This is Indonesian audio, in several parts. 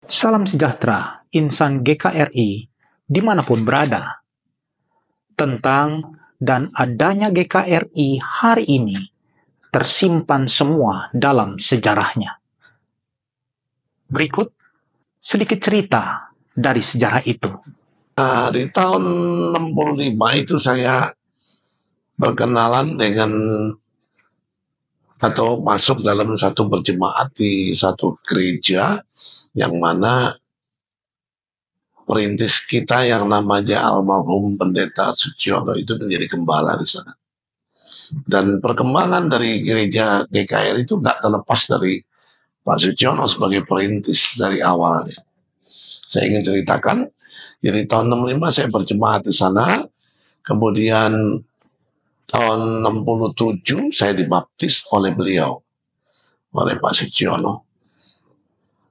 Salam sejahtera, insan GKRI dimanapun berada. Tentang dan adanya GKRI hari ini tersimpan semua dalam sejarahnya. Berikut sedikit cerita dari sejarah itu. Di tahun 65 itu saya berkenalan dengan atau masuk dalam satu berjemaat di satu gereja yang mana perintis kita yang namanya almarhum Pendeta Suciono itu menjadi gembala di sana. Dan perkembangan dari gereja GKR itu nggak terlepas dari Pak Suciono sebagai perintis dari awalnya. Saya ingin ceritakan, jadi tahun 65 saya berjemaat di sana, kemudian tahun 67 saya dibaptis oleh beliau, oleh Pak Suciono.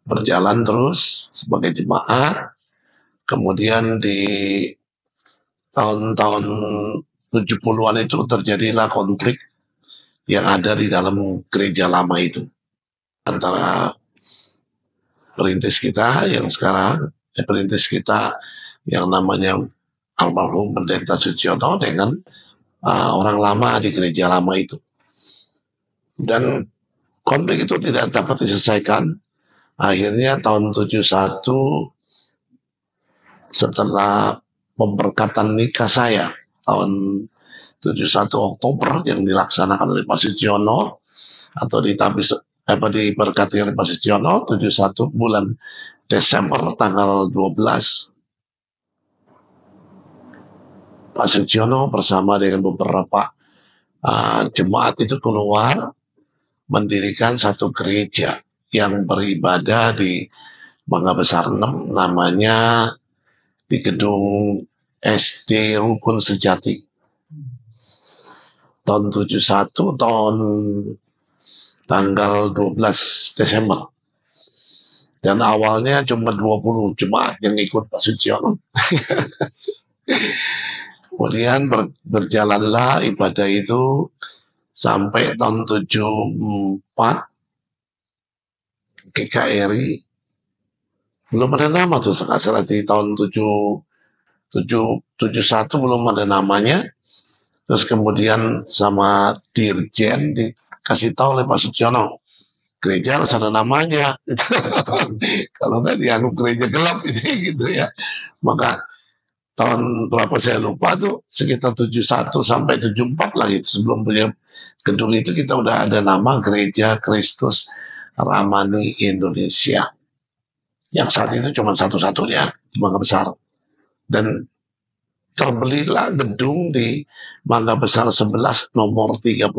Berjalan terus sebagai jemaat, kemudian di tahun-tahun 70-an itu terjadilah konflik yang ada di dalam gereja lama itu antara perintis kita yang sekarang, perintis kita yang namanya almarhum Pendeta Suciono dengan orang lama di gereja lama itu. Dan konflik itu tidak dapat diselesaikan. Akhirnya tahun 71 setelah pemberkatan nikah saya tahun 71 Oktober yang dilaksanakan oleh Pak Suciono atau diberkati oleh Pak Suciono 71 bulan Desember tanggal 12 Pak Suciono bersama dengan beberapa jemaat itu keluar mendirikan satu gereja yang beribadah di Mangga Besar 6, namanya di gedung SD Rukun Sejati. Tahun 71 tahun tanggal 12 Desember. Dan awalnya cuma 20 jemaat yang ikut Pak Suciono. Kemudian berjalanlah ibadah itu sampai tahun 74 GKRI belum ada nama tuh, salah di tahun 71 belum ada namanya. Terus kemudian sama dirjen dikasih tahu oleh Pak Suciono, gereja harus ada namanya. Kalau nggak dianggap gereja gelap ini gitu ya. Maka tahun berapa saya lupa tuh, sekitar 71 sampai 74 lah gitu, sebelum punya gedung itu kita udah ada nama Gereja Kristus Ramani Indonesia yang saat itu cuma satu-satunya di Mangga Besar. Dan terbelilah gedung di Mangga Besar 11 nomor 34.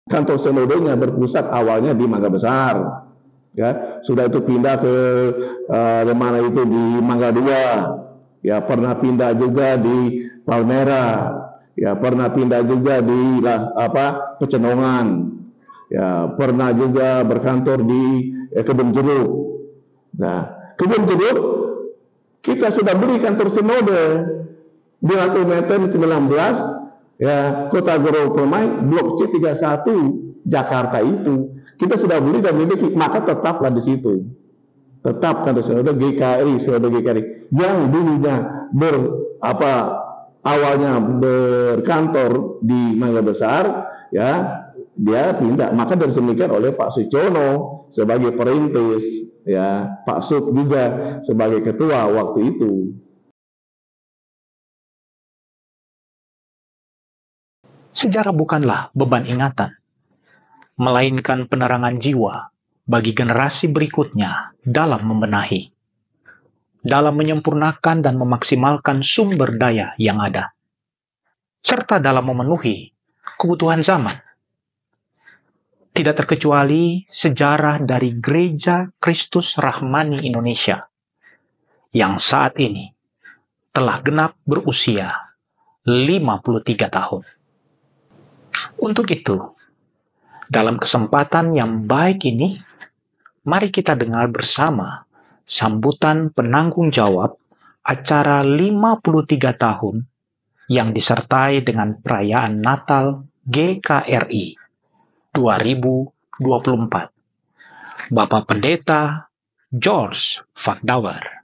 Kantor sinodenya berpusat awalnya di Mangga Besar, ya sudah itu pindah ke mana itu di Mangga 2, ya pernah pindah juga di Palmera, ya pernah pindah juga di Pecenongan, ya pernah juga berkantor di Kebun Jeruk. Nah, Kebun Jeruk kita sudah beli kantor sinode di meter 19, ya Kota Gorontalo Permai Blok C31 Jakarta itu kita sudah beli dan miliki, maka tetaplah di situ, tetap kantor sinode GKRI, sinode GKRI yang dulunya awalnya berkantor di Mangga Besar, ya dia pindah, maka diresmikan oleh Pak Suciono sebagai perintis, ya Pak Suk juga sebagai ketua waktu itu. Sejarah bukanlah beban ingatan, melainkan penerangan jiwa bagi generasi berikutnya dalam membenahi, dalam menyempurnakan dan memaksimalkan sumber daya yang ada, serta dalam memenuhi kebutuhan zaman. Tidak terkecuali sejarah dari Gereja Kristus Rahmani Indonesia yang saat ini telah genap berusia 53 tahun. Untuk itu, dalam kesempatan yang baik ini, mari kita dengar bersama sambutan penanggung jawab acara 53 tahun yang disertai dengan perayaan Natal GKRI 2024. Bapak Pendeta George Vakdauer.